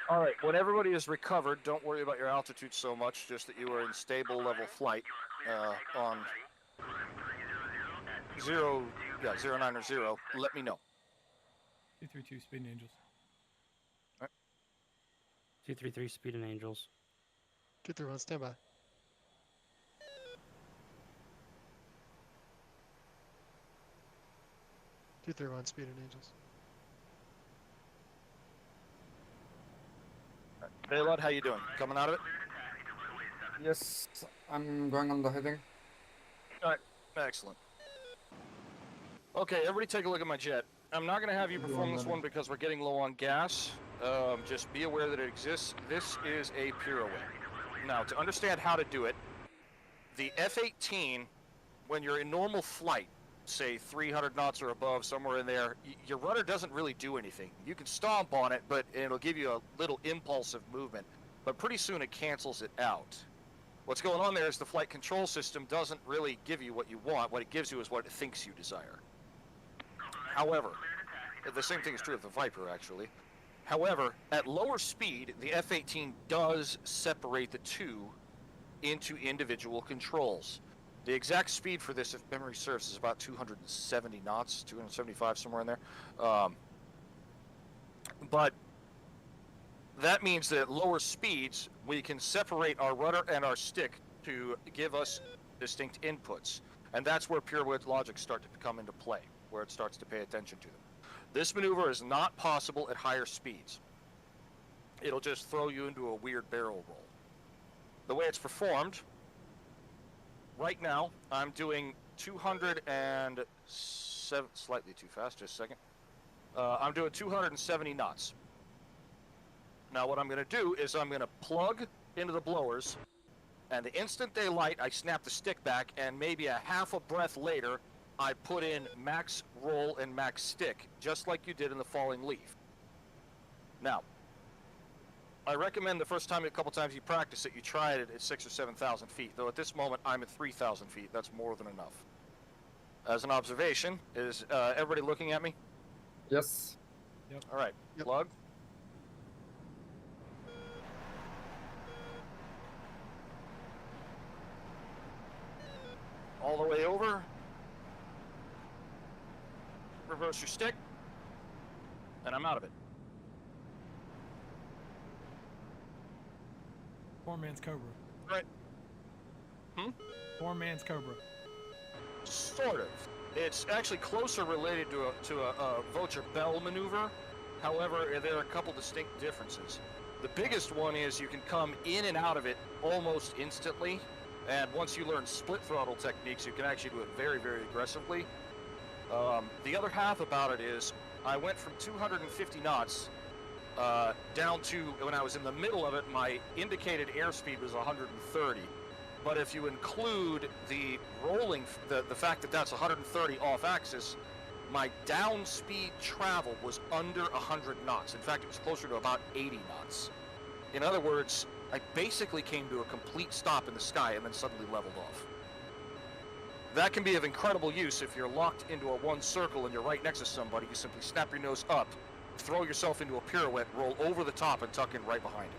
All right, when everybody is recovered, don't worry about your altitude so much, just that you are in stable level flight on 090. Let me know. 232 Speed Angels. 233 Speed and Angels. 231, stand by. 231, Speed and Angels. Baylod, how you doing? Coming out of it? Yes, I'm going on the heading. All right, excellent. Okay, everybody take a look at my jet. I'm not going to have you perform this one because we're getting low on gas. Just be aware that it exists. This is a pirouette. Now, to understand how to do it, the F-18, when you're in normal flight, say 300 knots or above, somewhere in there, your rudder doesn't really do anything. You can stomp on it, but it'll give you a little impulsive movement. But pretty soon it cancels it out. What's going on there is the flight control system doesn't really give you what you want. What it gives you is what it thinks you desire. However, the same thing is true of the Viper, actually. However, at lower speed, the F-18 does separate the two into individual controls. The exact speed for this, if memory serves, is about 270 knots, 275, somewhere in there. But that means that at lower speeds, we can separate our rudder and our stick to give us distinct inputs. And that's where pirouette logic starts to come into play, where it starts to pay attention to them. This maneuver is not possible at higher speeds. It'll just throw you into a weird barrel roll. The way it's performed, right now, I'm doing 207, slightly too fast, just a second. I'm doing 270 knots. Now what I'm going to do is I'm going to plug into the blowers, and the instant they light, I snap the stick back, and maybe a half a breath later, I put in max roll and max stick, just like you did in the falling leaf. Now, I recommend the first time, a couple times you practice it, you try it at 6,000 or 7,000 feet, though at this moment I'm at 3,000 feet. That's more than enough. As an observation, is everybody looking at me? Yes. Yep. All right, Yep. plug. All the way over. Reverse your stick. And I'm out of it. Poor man's Cobra. Right. Poor man's Cobra. Sort of. It's actually closer related to a Vulture Bell maneuver. However, there are a couple distinct differences. The biggest one is you can come in and out of it almost instantly, and once you learn split throttle techniques, you can actually do it very, very aggressively. The other half about it is I went from 250 knots down to, when I was in the middle of it, my indicated airspeed was 130. But if you include the rolling, the fact that that's 130 off axis, my down speed travel was under 100 knots. In fact, it was closer to about 80 knots. In other words, I basically came to a complete stop in the sky and then suddenly leveled off. That can be of incredible use if you're locked into a one circle and you're right next to somebody. You simply snap your nose up, throw yourself into a pirouette, roll over the top, and tuck in right behind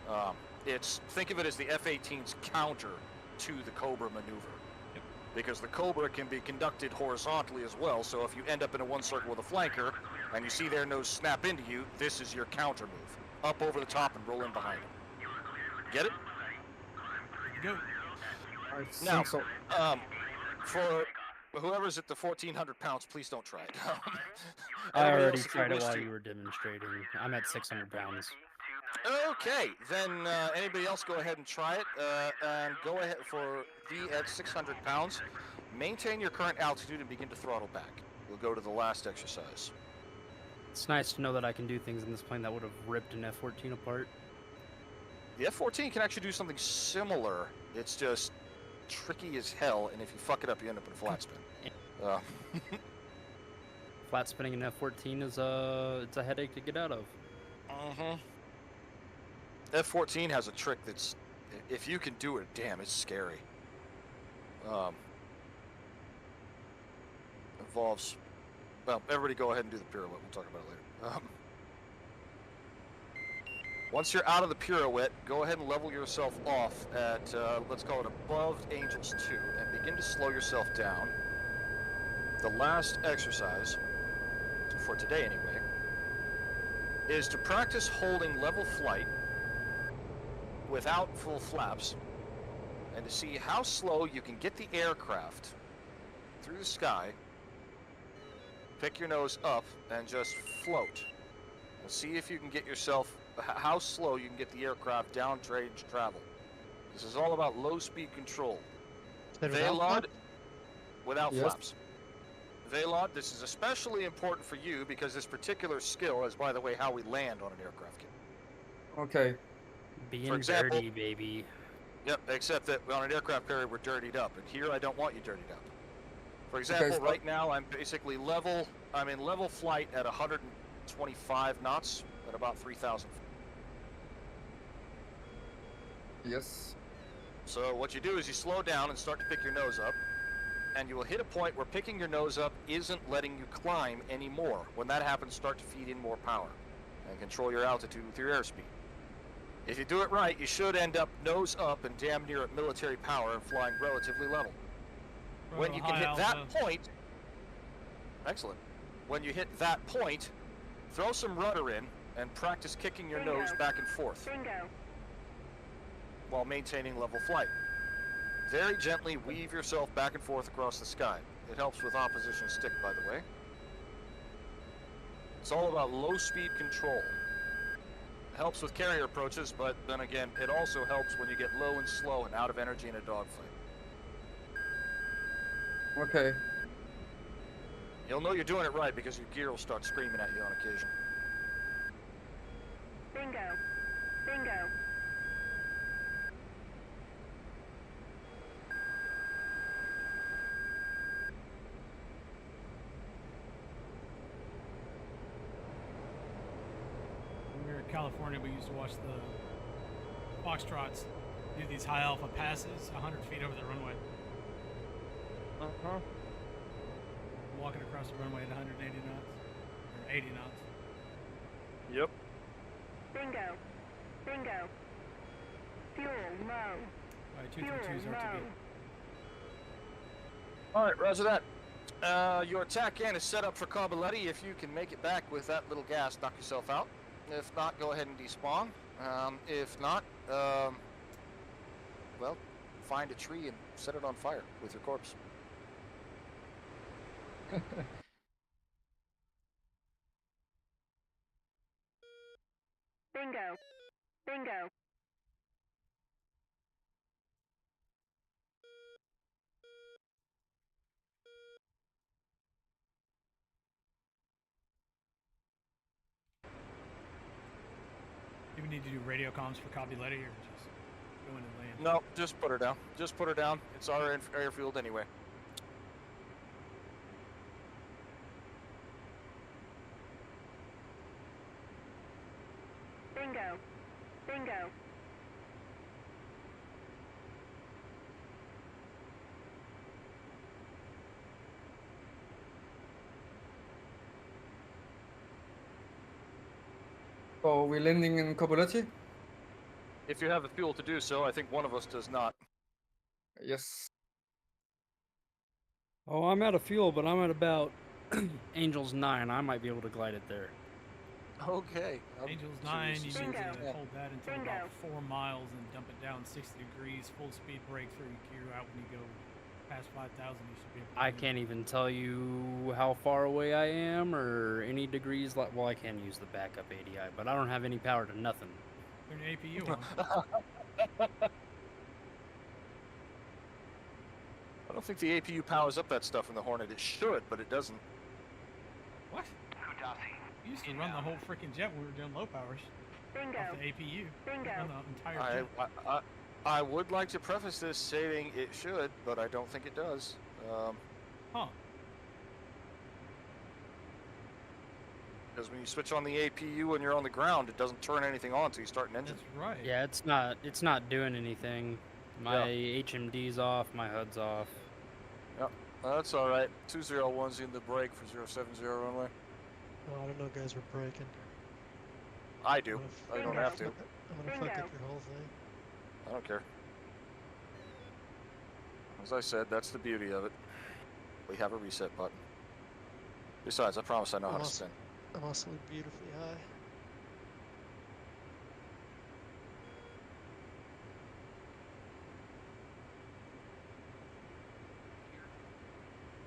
it. Think of it as the F-18's counter to the Cobra maneuver. Yep. Because the Cobra can be conducted horizontally as well, so if you end up in a one circle with a flanker, and you see their nose snap into you, this is your counter move. Up over the top and roll in behind them. Get it? Go. I Now, think so. For whoever's at the 1,400 pounds, please don't try it. I Everybody already else, if you tried it wish while to- you were demonstrating. I'm at 600 pounds. Okay, then anybody else go ahead and try it, and go ahead for V at 600 pounds. Maintain your current altitude and begin to throttle back. We'll go to the last exercise. It's nice to know that I can do things in this plane that would have ripped an F-14 apart. The F-14 can actually do something similar. It's just tricky as hell, and if you fuck it up, you end up in a flat spin. Flat spinning an F-14 is it's a headache to get out of. F-14 has a trick that's, if you can do it, damn, it's scary. Involves, well, everybody go ahead and do the pirouette. We'll talk about it later. Once you're out of the pirouette, go ahead and level yourself off at, let's call it above Angels 2, and begin to slow yourself down. The last exercise, for today anyway, is to practice holding level flight without full flaps, and to see how slow you can get the aircraft through the sky, pick your nose up, and just float. And see if you can get yourself, how slow you can get the aircraft down range travel. This is all about low speed control. Said without Veilod, flaps? without Yes. flaps. Veilod, this is especially important for you because this particular skill is, by the way, how we land on an aircraft kit. Okay. Being example- dirty, baby. Yep, except that on an aircraft carrier we're dirtied up, and here I don't want you dirtied up. For example, so- right now I'm basically level, I'm in level flight at 125 knots at about 3,000 feet. Yes. So what you do is you slow down and start to pick your nose up, and you will hit a point where picking your nose up isn't letting you climb anymore. When that happens, start to feed in more power and control your altitude with your airspeed. If you do it right, you should end up nose up and damn near at military power and flying relatively level. When you can hit that point, excellent. When you hit that point, throw some rudder in and practice kicking your nose back and forth while maintaining level flight. Very gently weave yourself back and forth across the sky. It helps with opposition stick, by the way. It's all about low speed control. It helps with carrier approaches, but then again, it also helps when you get low and slow and out of energy in a dogfight. Okay. You'll know you're doing it right because your gear will start screaming at you on occasion. Bingo. Bingo. When we were in California, we used to watch the Foxtrots do these high alpha passes 100 feet over the runway. Walking across the runway at 180 knots. Or 80 knots. Yep. Bingo. Bingo. Fuel low. Alright, Fuel 232's low. RTB. Alright, roger that. Your attack can is set up for Cabaletti. If you can make it back with that little gas, knock yourself out. If not, go ahead and despawn. If not, well, find a tree and set it on fire with your corpse. Bingo. Bingo. Do we need to do radio comms for copy Letty or just go in and land? No, just put her down. Just put her down. It's our airfield anyway. Bingo. Bingo. So we're landing in Copoletti? If you have the fuel to do so, I think one of us does not. Yes. Oh, I'm out of fuel, but I'm at about Angels 9. I might be able to glide it there. Okay. Angels 9, you need to Bingo. hold that until Bingo. about 4 miles and dump it down 60 degrees, full speed brake through gear out when you go past 5,000. You should be able to I do it. can't even tell you how far away I am or any degrees. Well, I can use the backup ADI, but I don't have any power to nothing. Turn your APU on. I don't think the APU powers up that stuff in the Hornet. It should, but it doesn't. What? You used to run the whole freaking jet when we were doing low powers. Bingo. Off the APU. Bingo. Run the entire jet. I would like to preface this saying it should, but I don't think it does. Huh. Because when you switch on the APU and you're on the ground, it doesn't turn anything on until you start an engine. That's right. Yeah, it's not doing anything. My HMD's off, my HUD's off. That's all right. 201's in the break for 070 runway. Oh, I don't know, guys. We're breaking. I do. I don't Bingo. have to. I'm gonna fuck Bingo. up your whole thing. I don't care. As I said, that's the beauty of it. We have a reset button. Besides, I promise I know how to spin. I'm also beautifully high.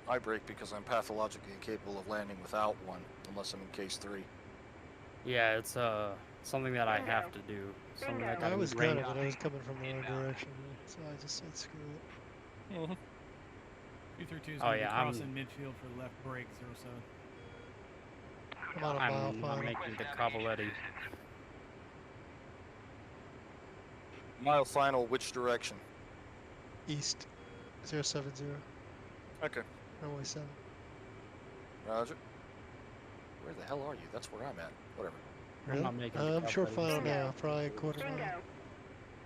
I brake because I'm pathologically incapable of landing without one, unless I'm in case 3. Yeah, it's something that I Bingo. have to do. Something that Bingo. I got was ingrained. gonna, but I was coming from the wrong direction, so I just said screw it. 232 is Oh, going to yeah, be I'm- crossing midfield for the left brake, 07. I'm on a mile I'm final. making the Cavaletti. Mile final, which direction? East 070, Okay. runway 7. Roger. Where the hell are you? That's where I'm at. Whatever. I'm not making the I'm short Cavaletti. final Bingo. now, probably a quarter mile.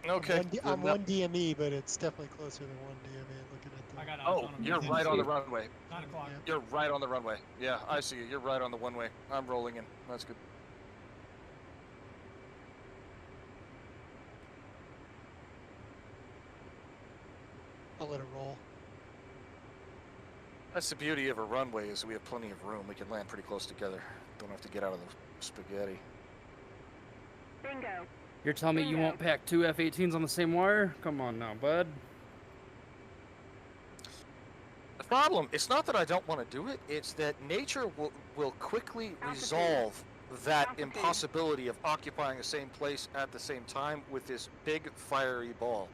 Bingo. Okay. I'm one DME, but it's definitely closer than one DME looking at the... I got Oh, autonomy. you're right on the runway. 9 o'clock. Yeah. You're right on the runway. Yeah, I see you. You're right on the one-way. I'm rolling in. That's good. I'll let it roll. That's the beauty of a runway is we have plenty of room. We can land pretty close together. Don't have to get out of the spaghetti. Bingo. You're telling me you won't pack 2 F-18s on the same wire? Come on now, bud. The problem, it's not that I don't want to do it, it's that nature will quickly resolve that Altitude. impossibility of occupying the same place at the same time with this big fiery ball.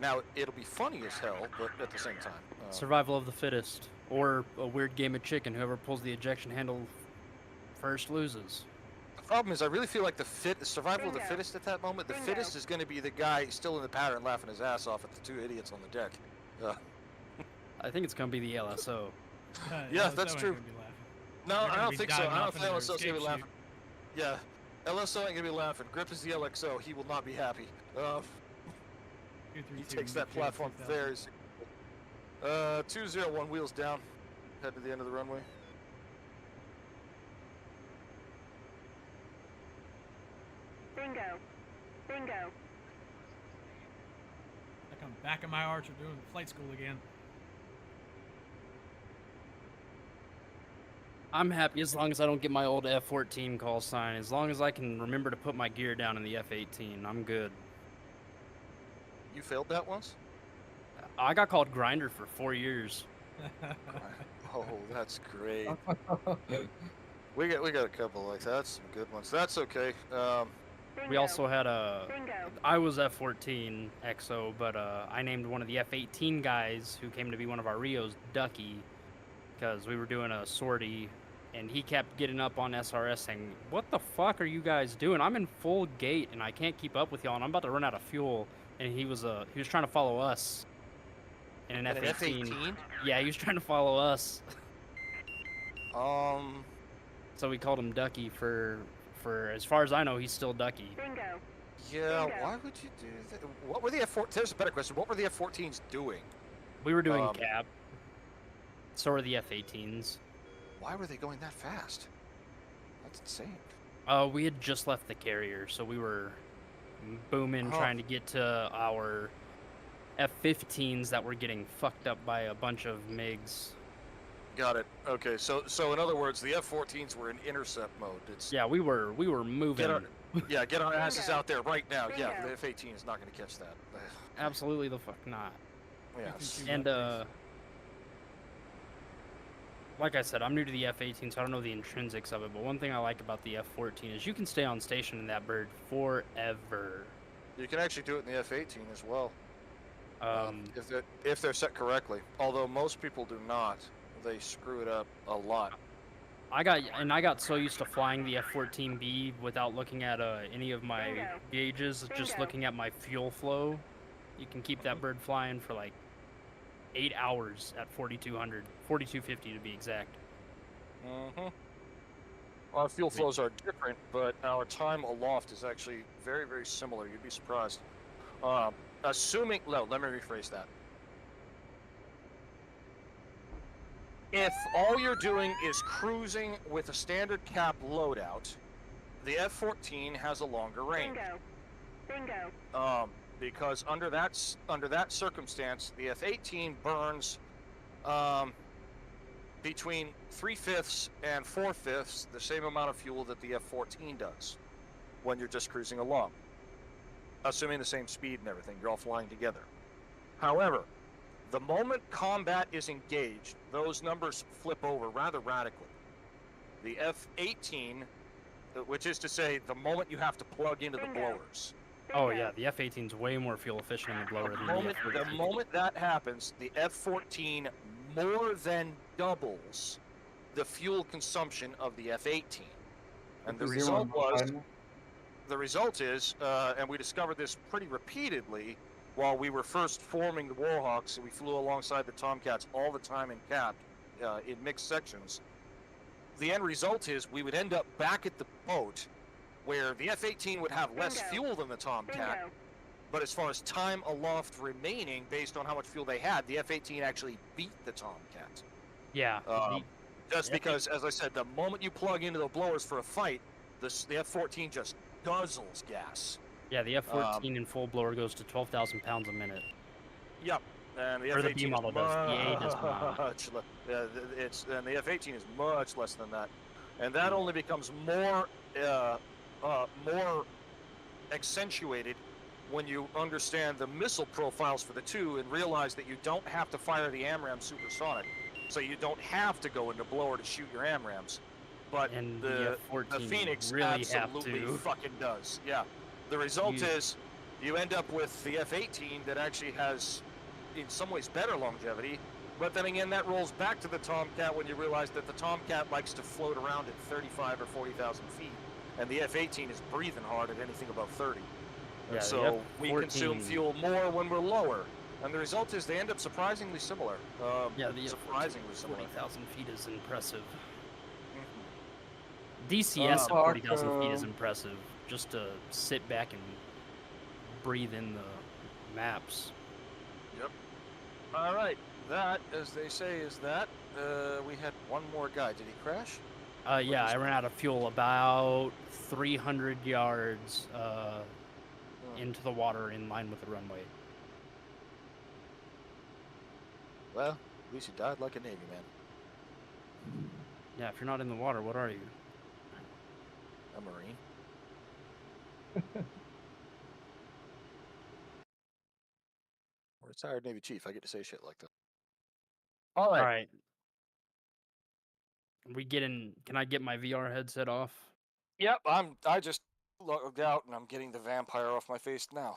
Now, it'll be funny as hell, but at the same time. Survival of the fittest. Or a weird game of chicken. Whoever pulls the ejection handle first loses. The problem is I really feel like the survival of the Bingo. fittest at that moment, the Bingo. fittest is going to be the guy still in the pattern laughing his ass off at the 2 idiots on the deck. I think it's going to be the LSO. Yeah, LSO that's ain't true. gonna be laughing. No, They're I gonna don't be think so. diving I don't off think into their LSO's going to be escape laughing. Yeah, LSO ain't going to be laughing. Grip is the LXO. He will not be happy. He 232 takes that midfield, platform 3000. very 201 wheels down. Head to the end of the runway. Bingo. Bingo. Like I'm back in my archer doing flight school again. I'm happy as long as I don't get my old F-14 call sign. As long as I can remember to put my gear down in the F-18, I'm good. You failed that once? I got called grinder for 4 years. Oh, that's great. We got a couple like that. Some good ones. That's okay. We also had a. Bingo. I was F-14 XO, but I named one of the F-18 guys who came to be one of our Rios Ducky, because we were doing a sortie, and he kept getting up on SRS saying, "What the fuck are you guys doing? I'm in full gate and I can't keep up with y'all, and I'm about to run out of fuel." And he was trying to follow us in an And an F-18. F-18? Yeah, he was trying to follow us. Um, So we called him Ducky for as far as I know, he's still Ducky. Bingo. yeah, Bingo. why would you do that? What were the F-14? There's a better question. What were the F-14s doing? We were doing Um, cap. So were the F-18s. Why were they going that fast? That's insane. We had just left the carrier, so we were booming, Oh. trying to get to our F-15s that were getting fucked up by a bunch of MiGs. Got it. Okay, so in other words, the F-14s were in intercept mode. It's Yeah, we were moving. get our asses Bingo. out there right now. Yeah, Bingo. the F-18 is not going to catch that. Absolutely the fuck not. Yeah. And like I said, I'm new to the F-18, so I don't know the intrinsics of it. But one thing I like about the F-14 is you can stay on station in that bird forever. You can actually do it in the F-18 as well, Um, if they're set correctly. Although most people do not, they screw it up a lot. I got so used to flying the F-14B without looking at any of my Bingo. gauges, just Bingo. looking at my fuel flow. You can keep that bird flying for like 8 hours at 4,200, 4,250 to be exact. Mm-hmm. Our fuel flows are different, but our time aloft is actually very, very similar. You'd be surprised. No, let me rephrase that. If all you're doing is cruising with a standard cap loadout, the F-14 has a longer range. Bingo. Bingo. Because under that circumstance, the F-18 burns between 3/5 and 4/5 the same amount of fuel that the F-14 does when you're just cruising along, assuming the same speed and everything. You're all flying together. However, the moment combat is engaged, those numbers flip over rather radically. The F-18, which is to say, the moment you have to plug into the Bingo. blowers. Oh Bingo. yeah, the F-18's way more fuel efficient in the blower than The the F-14. moment that happens, the F-14 more than doubles the fuel consumption of the F-18. And the result is, and we discovered this pretty repeatedly while we were first forming the Warhawks, and we flew alongside the Tomcats all the time in cap, in mixed sections. The end result is we would end up back at the boat where the F-18 would have less Bingo. fuel than the Tomcat, Bingo. but as far as time aloft remaining, based on how much fuel they had, the F-18 actually beat the Tomcat. Yeah. Just because, as I said, the moment you plug into the blowers for a fight, the F-14 just guzzles gas. Yeah, the F-14 in full blower goes to 12,000 pounds a minute. Yep. And the Or the F-18 B is model does. The A does not. and the F-18 is much less than that, and that only becomes more accentuated when you understand the missile profiles for the two and realize that you don't have to fire the AMRAAM supersonic, so you don't have to go into blower to shoot your AMRAAMs. But And the F-14 Phoenix really have absolutely to. fucking does. Yeah. The result You- is you end up with the F-18 that actually has, in some ways, better longevity. But then again, that rolls back to the Tomcat when you realize that the Tomcat likes to float around at 35 or 40,000 feet, and the F-18 is breathing hard at anything above 30. And Yeah, the so we consume F-14 fuel more when we're lower, and the result is they end up surprisingly similar. Yeah, the surprisingly similar. 40,000 feet is impressive. Mhm. DCS at Uh, 40,000 feet is uh, impressive. Just to sit back and breathe in the maps. Yep. All right. That, as they say, is that. We had one more guy. Did he crash? Yeah, I ran out of fuel about 300 yards into the water in line with the runway. Well, at least he died like a Navy man. Yeah, if you're not in the water, what are you? A Marine. Or a retired Navy chief. I get to say shit like that. All All right. We get in. Can I get my VR headset off? Yep. I just logged out, and I'm getting the vampire off my face now.